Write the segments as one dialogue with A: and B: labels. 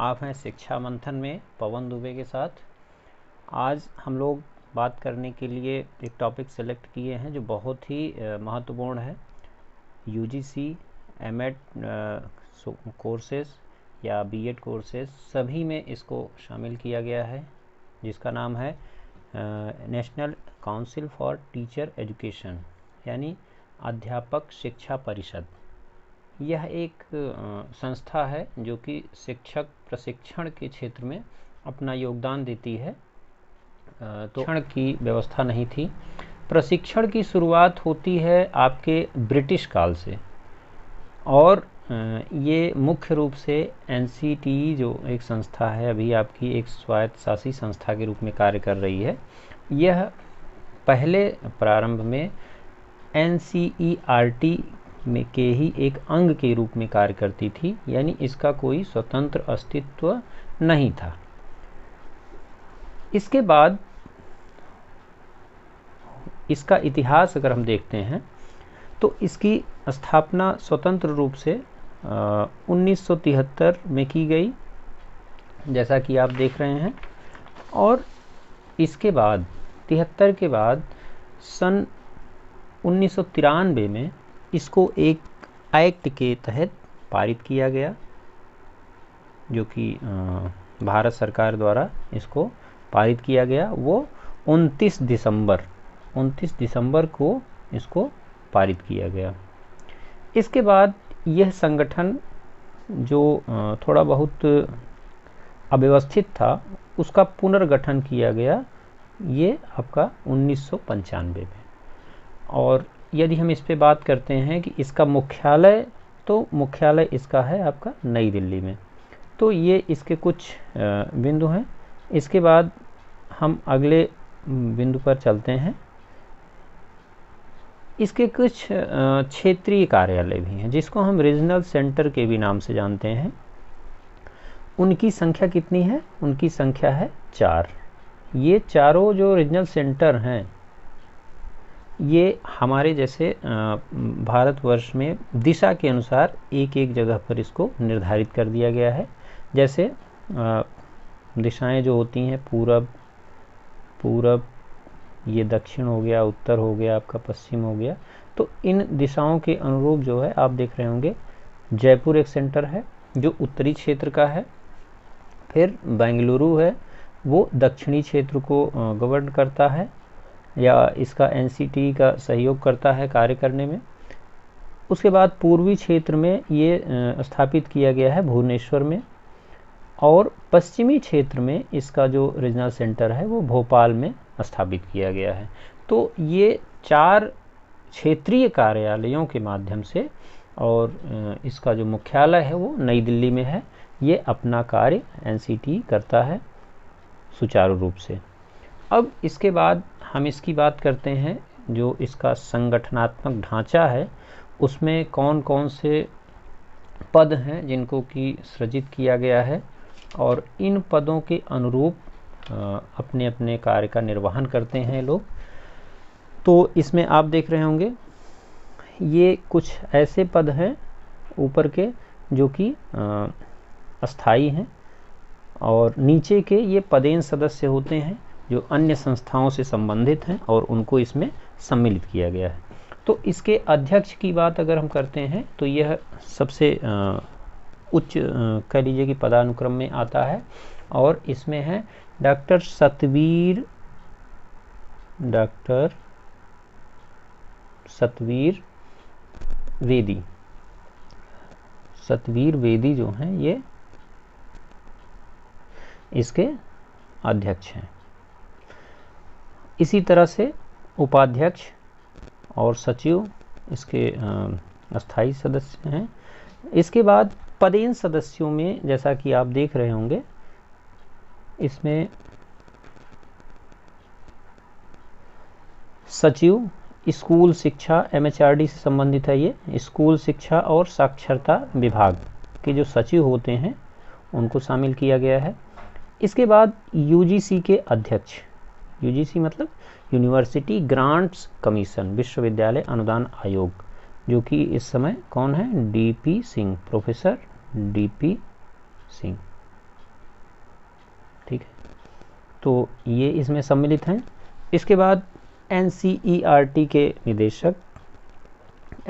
A: आप हैं शिक्षा मंथन में पवन दुबे के साथ। आज हम लोग बात करने के लिए एक टॉपिक सेलेक्ट किए हैं जो बहुत ही महत्वपूर्ण है। यूजीसी एमएड कोर्सेस या बीएड कोर्सेस सभी में इसको शामिल किया गया है, जिसका नाम है national council for teacher education, यानी अध्यापक शिक्षा परिषद। यह एक संस्था है जो कि शिक्षक प्रशिक्षण के क्षेत्र में अपना योगदान देती है। तो प्रशिक्षण की व्यवस्था नहीं थी। प्रशिक्षण की शुरुआत होती है आपके ब्रिटिश काल से, और ये मुख्य रूप से एनसीटीई जो एक संस्था है, अभी आपकी एक स्वायत्त शासी संस्था के रूप में कार्य कर रही है। यह पहले प्रारंभ में एनसीईआरटी में के ही एक अंग के रूप में कार्य करती थी, यानी इसका कोई स्वतंत्र अस्तित्व नहीं था। इसके बाद इसका इतिहास अगर हम देखते हैं तो इसकी स्थापना स्वतंत्र रूप से 1973 में की गई, जैसा कि आप देख रहे हैं। और इसके बाद 73 के बाद सन 1993 में इसको एक एक्ट के तहत पारित किया गया, जो कि भारत सरकार द्वारा इसको पारित किया गया। वो 29 दिसंबर को इसको पारित किया गया। इसके बाद यह संगठन जो थोड़ा बहुत अव्यवस्थित था, उसका पुनर्गठन किया गया, ये आपका 1995 में। और यदि हम इस पे बात करते हैं कि इसका मुख्यालय इसका है आपका नई दिल्ली में। तो ये इसके कुछ बिंदु हैं। इसके बाद हम अगले बिंदु पर चलते हैं। इसके कुछ क्षेत्रीय कार्यालय भी हैं, जिसको हम रीजनल सेंटर के भी नाम से जानते हैं। उनकी संख्या कितनी है? उनकी संख्या है 4। ये चारों जो रीजनल सेंटर हैं, ये हमारे जैसे भारतवर्ष में दिशा के अनुसार एक एक जगह पर इसको निर्धारित कर दिया गया है। जैसे दिशाएं जो होती हैं, पूरब, ये दक्षिण हो गया, उत्तर हो गया, आपका पश्चिम हो गया। तो इन दिशाओं के अनुरूप जो है आप देख रहे होंगे, जयपुर एक सेंटर है जो उत्तरी क्षेत्र का है। फिर बेंगलुरु है, वो दक्षिणी क्षेत्र को गवर्न करता है, या इसका एनसीटी का सहयोग करता है कार्य करने में। उसके बाद पूर्वी क्षेत्र में ये स्थापित किया गया है भुवनेश्वर में, और पश्चिमी क्षेत्र में इसका जो रीजनल सेंटर है वो भोपाल में स्थापित किया गया है। तो ये 4 क्षेत्रीय कार्यालयों के माध्यम से, और इसका जो मुख्यालय है वो नई दिल्ली में है, ये अपना कार्य एनसीटी करता है सुचारू रूप से। अब इसके बाद हम इसकी बात करते हैं, जो इसका संगठनात्मक ढांचा है, उसमें कौन कौन से पद हैं जिनको कि सृजित किया गया है, और इन पदों के अनुरूप अपने अपने कार्य का निर्वहन करते हैं लोग। तो इसमें आप देख रहे होंगे, ये कुछ ऐसे पद हैं ऊपर के जो कि अस्थाई हैं, और नीचे के ये पदेन सदस्य होते हैं जो अन्य संस्थाओं से संबंधित हैं, और उनको इसमें सम्मिलित किया गया है। तो इसके अध्यक्ष की बात अगर हम करते हैं तो यह सबसे उच्च कह लीजिए कि पदानुक्रम में आता है, और इसमें है डॉक्टर सतवीर वेदी जो हैं, ये इसके अध्यक्ष हैं। इसी तरह से उपाध्यक्ष और सचिव इसके अस्थाई सदस्य हैं। इसके बाद पदेन सदस्यों में जैसा कि आप देख रहे होंगे, इसमें सचिव स्कूल शिक्षा एमएचआरडी से संबंधित है। ये स्कूल शिक्षा और साक्षरता विभाग के जो सचिव होते हैं उनको शामिल किया गया है। इसके बाद यूजीसी के अध्यक्ष, यूजीसी मतलब यूनिवर्सिटी ग्रांट्स कमीशन, विश्वविद्यालय अनुदान आयोग, जो कि इस समय कौन है? DP Singh, professor DP Singh. ठीक है, तो ये इसमें सम्मिलित हैं। इसके बाद NCERT के निदेशक,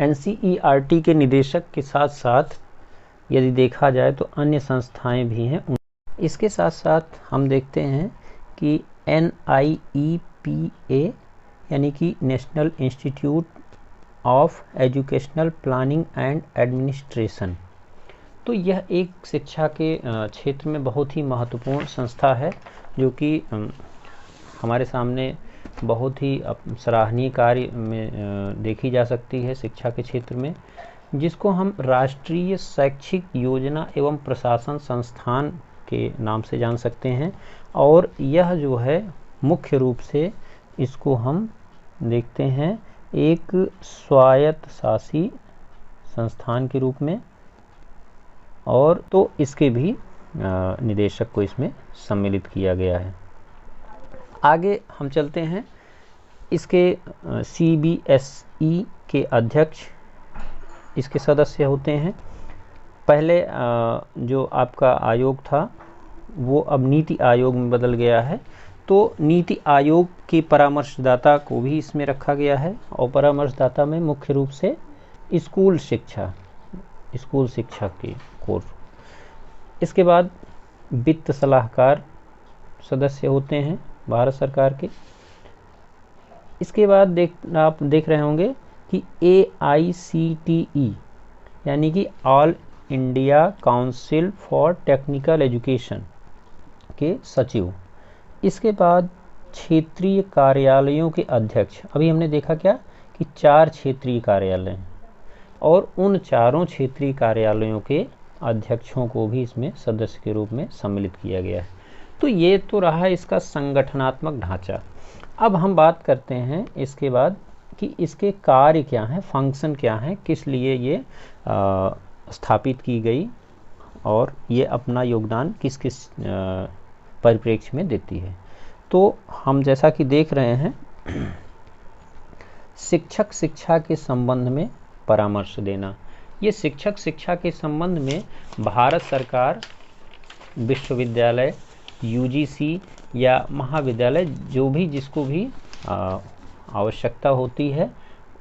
A: NCERT के निदेशक के साथ साथ यदि देखा जाए तो अन्य संस्थाएं भी हैं। इसके साथ साथ हम देखते हैं कि NIEPA यानी कि national institute of educational planning and administration, तो यह एक शिक्षा के क्षेत्र में बहुत ही महत्वपूर्ण संस्था है, जो कि हमारे सामने बहुत ही सराहनीय कार्य में देखी जा सकती है शिक्षा के क्षेत्र में, जिसको हम राष्ट्रीय शैक्षिक योजना एवं प्रशासन संस्थान के नाम से जान सकते हैं। और यह जो है मुख्य रूप से इसको हम देखते हैं एक स्वायत्तशासी संस्थान के रूप में, और तो इसके भी निदेशक को इसमें सम्मिलित किया गया है। आगे हम चलते हैं, इसके CBSE के अध्यक्ष इसके सदस्य होते हैं। पहले जो आपका आयोग था वो अब नीति आयोग में बदल गया है, तो नीति आयोग के परामर्शदाता को भी इसमें रखा गया है, और परामर्शदाता में मुख्य रूप से स्कूल शिक्षा के कोर्स। इसके बाद वित्त सलाहकार सदस्य होते हैं भारत सरकार के। इसके बाद आप देख रहे होंगे कि AICTE यानी कि all India council for technical education के सचिव। इसके बाद क्षेत्रीय कार्यालयों के अध्यक्ष। अभी हमने देखा क्या कि 4 क्षेत्रीय कार्यालय हैं, और उन चारों क्षेत्रीय कार्यालयों के अध्यक्षों को भी इसमें सदस्य के रूप में सम्मिलित किया गया है। तो ये तो रहा इसका संगठनात्मक ढांचा। अब हम बात करते हैं इसके बाद कि इसके कार्य क्या हैं, फंक्शन क्या हैं, किस लिए ये स्थापित की गई, और ये अपना योगदान किस किस परिप्रेक्ष्य में देती है। तो हम जैसा कि देख रहे हैं, शिक्षक शिक्षा के संबंध में परामर्श देना। ये शिक्षक शिक्षा के संबंध में भारत सरकार विश्वविद्यालय, UGC या महाविद्यालय, जो भी जिसको भी आवश्यकता होती है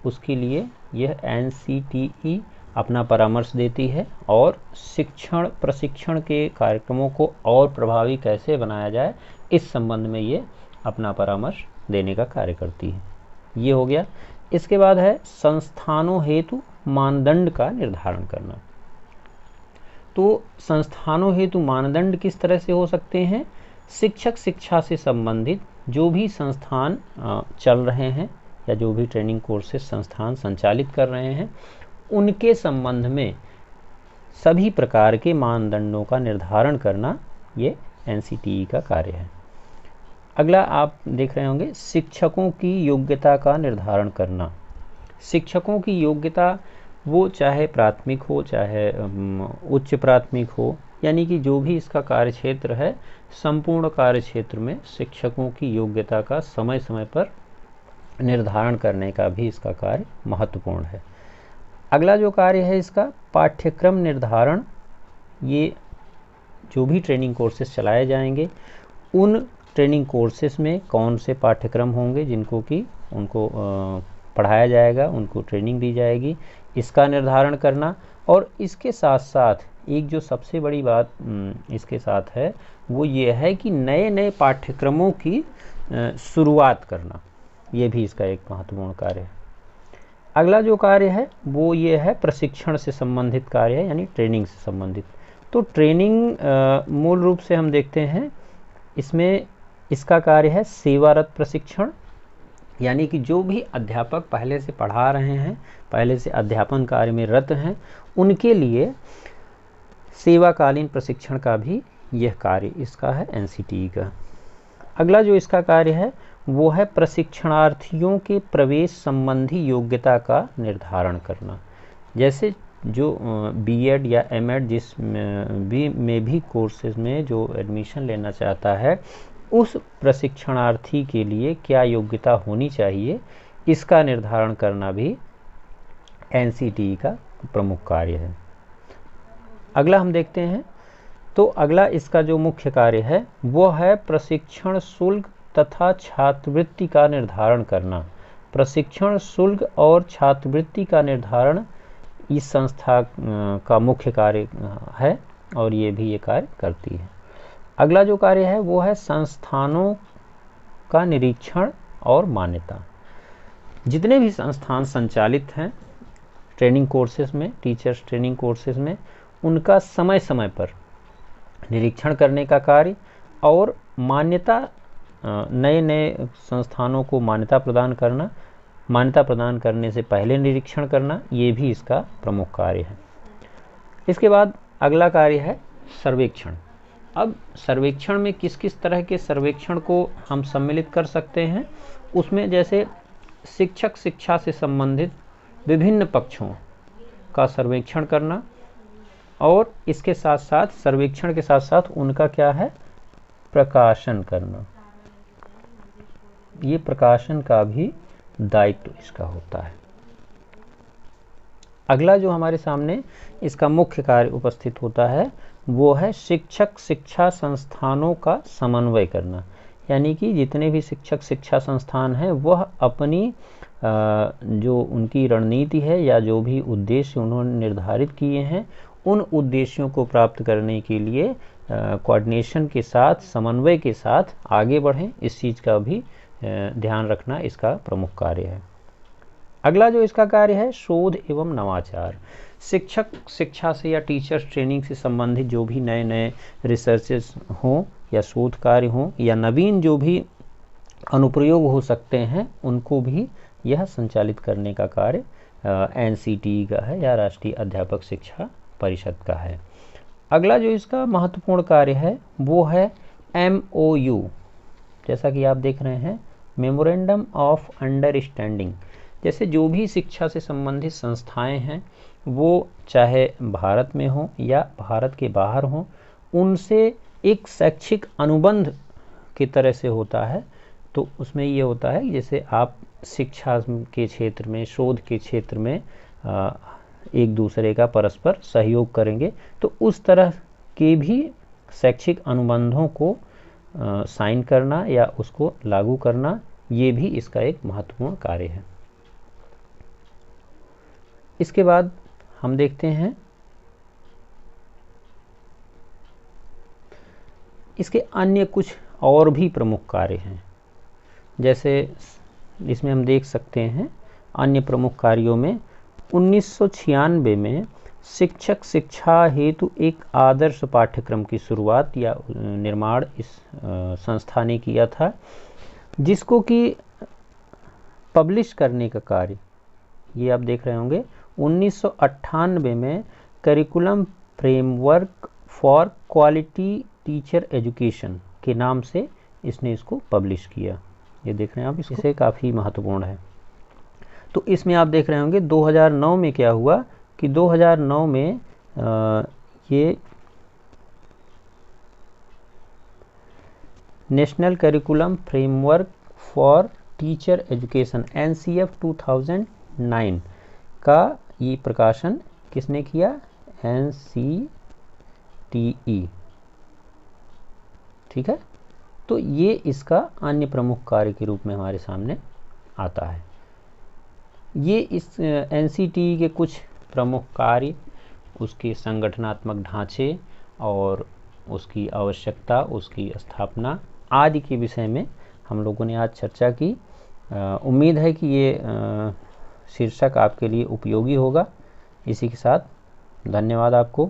A: उसके लिए यह NCTE अपना परामर्श देती है, और शिक्षण प्रशिक्षण के कार्यक्रमों को और प्रभावी कैसे बनाया जाए इस संबंध में ये अपना परामर्श देने का कार्य करती है। ये हो गया। इसके बाद है संस्थानों हेतु मानदंड का निर्धारण करना। तो संस्थानों हेतु मानदंड किस तरह से हो सकते हैं? शिक्षक शिक्षा से संबंधित जो भी संस्थान चल रहे हैं या जो भी ट्रेनिंग कोर्सेज संस्थान संचालित कर रहे हैं, उनके संबंध में सभी प्रकार के मानदंडों का निर्धारण करना ये NCTE का कार्य है। अगला आप देख रहे होंगे शिक्षकों की योग्यता का निर्धारण करना। शिक्षकों की योग्यता वो चाहे प्राथमिक हो चाहे उच्च प्राथमिक हो, यानी कि जो भी इसका कार्यक्षेत्र है, संपूर्ण कार्यक्षेत्र में शिक्षकों की योग्यता का समय समय पर निर्धारण करने का भी इसका कार्य महत्वपूर्ण है। अगला जो कार्य है इसका पाठ्यक्रम निर्धारण। ये जो भी ट्रेनिंग कोर्सेज चलाए जाएंगे, उन ट्रेनिंग कोर्सेज में कौन से पाठ्यक्रम होंगे जिनको कि उनको पढ़ाया जाएगा, उनको ट्रेनिंग दी जाएगी, इसका निर्धारण करना। और इसके साथ साथ एक जो सबसे बड़ी बात इसके साथ है वो ये है कि नए नए पाठ्यक्रमों की शुरुआत करना, ये भी इसका एक महत्वपूर्ण कार्य है। अगला जो कार्य है वो ये है प्रशिक्षण से संबंधित कार्य है, यानी ट्रेनिंग से संबंधित। तो ट्रेनिंग मूल रूप से हम देखते हैं इसमें इसका कार्य है सेवारत प्रशिक्षण, यानी कि जो भी अध्यापक पहले से पढ़ा रहे हैं, पहले से अध्यापन कार्य में रत हैं, उनके लिए सेवाकालीन प्रशिक्षण का भी यह कार्य इसका है NCTE का। अगला जो इसका कार्य है वो है प्रशिक्षणार्थियों के प्रवेश संबंधी योग्यता का निर्धारण करना। जैसे जो B.Ed या M.Ed जिस में भी कोर्सेज में जो एडमिशन लेना चाहता है, उस प्रशिक्षणार्थी के लिए क्या योग्यता होनी चाहिए, इसका निर्धारण करना भी NCTE का प्रमुख कार्य है। अगला हम देखते हैं तो अगला इसका जो मुख्य कार्य है वो है प्रशिक्षण शुल्क तथा छात्रवृत्ति का निर्धारण करना। प्रशिक्षण शुल्क और छात्रवृत्ति का निर्धारण इस संस्था का मुख्य कार्य है और ये भी ये कार्य करती है। अगला जो कार्य है वो है संस्थानों का निरीक्षण और मान्यता। जितने भी संस्थान संचालित हैं ट्रेनिंग कोर्सेज में, टीचर्स ट्रेनिंग कोर्सेज में, उनका समय समय पर निरीक्षण करने का कार्य और मान्यता, नए नए संस्थानों को मान्यता प्रदान करना, मान्यता प्रदान करने से पहले निरीक्षण करना, ये भी इसका प्रमुख कार्य है। इसके बाद अगला कार्य है सर्वेक्षण। अब सर्वेक्षण में किस किस तरह के सर्वेक्षण को हम सम्मिलित कर सकते हैं, उसमें जैसे शिक्षक शिक्षा से संबंधित विभिन्न पक्षों का सर्वेक्षण करना और इसके साथ साथ सर्वेक्षण के साथ साथ उनका क्या है, प्रकाशन करना। ये प्रकाशन का भी दायित्व इसका होता है। अगला जो हमारे सामने इसका मुख्य कार्य उपस्थित होता है वो है शिक्षक शिक्षा संस्थानों का समन्वय करना। यानी कि जितने भी शिक्षक शिक्षा संस्थान हैं वह अपनी जो उनकी रणनीति है या जो भी उद्देश्य उन्होंने निर्धारित किए हैं उन उद्देश्यों को प्राप्त करने के लिए कोऑर्डिनेशन के साथ, समन्वय के साथ आगे बढ़ें, इस चीज़ का भी ध्यान रखना इसका प्रमुख कार्य है। अगला जो इसका कार्य है शोध एवं नवाचार। शिक्षक शिक्षा से या टीचर्स ट्रेनिंग से संबंधित जो भी नए नए रिसर्चेस हों या शोध कार्य हों या नवीन जो भी अनुप्रयोग हो सकते हैं उनको भी यह संचालित करने का कार्य NCTE का है या राष्ट्रीय अध्यापक शिक्षा परिषद का है। अगला जो इसका महत्वपूर्ण कार्य है वो है MOU। जैसा कि आप देख रहे हैं, मेमोरेंडम ऑफ अंडरस्टैंडिंग। जैसे जो भी शिक्षा से संबंधित संस्थाएं हैं वो चाहे भारत में हो या भारत के बाहर हो, उनसे एक शैक्षिक अनुबंध की तरह से होता है। तो उसमें ये होता है जैसे आप शिक्षा के क्षेत्र में, शोध के क्षेत्र में एक दूसरे का परस्पर सहयोग करेंगे, तो उस तरह के भी शैक्षिक अनुबंधों को साइन करना या उसको लागू करना, ये भी इसका एक महत्वपूर्ण कार्य है। इसके बाद हम देखते हैं इसके अन्य कुछ और भी प्रमुख कार्य हैं। जैसे इसमें हम देख सकते हैं अन्य प्रमुख कार्यों में 1996 में शिक्षक शिक्षा हेतु एक आदर्श पाठ्यक्रम की शुरुआत या निर्माण इस संस्था ने किया था, जिसको कि पब्लिश करने का कार्य, ये आप देख रहे होंगे, 1998 में curriculum framework for quality teacher education के नाम से इसने इसको पब्लिश किया। ये देख रहे हैं आप, इससे काफ़ी महत्वपूर्ण है। तो इसमें आप देख रहे होंगे 2009 में क्या हुआ कि 2009 में ये national curriculum framework for teacher education NCF 2009 का ये प्रकाशन किसने किया, NCTE। ठीक है, तो ये इसका अन्य प्रमुख कार्य के रूप में हमारे सामने आता है। ये इस NCTE के कुछ प्रमुख कार्य, उसके संगठनात्मक ढांचे और उसकी आवश्यकता, उसकी स्थापना आदि के विषय में हम लोगों ने आज चर्चा की। उम्मीद है कि ये शीर्षक आपके लिए उपयोगी होगा। इसी के साथ धन्यवाद आपको।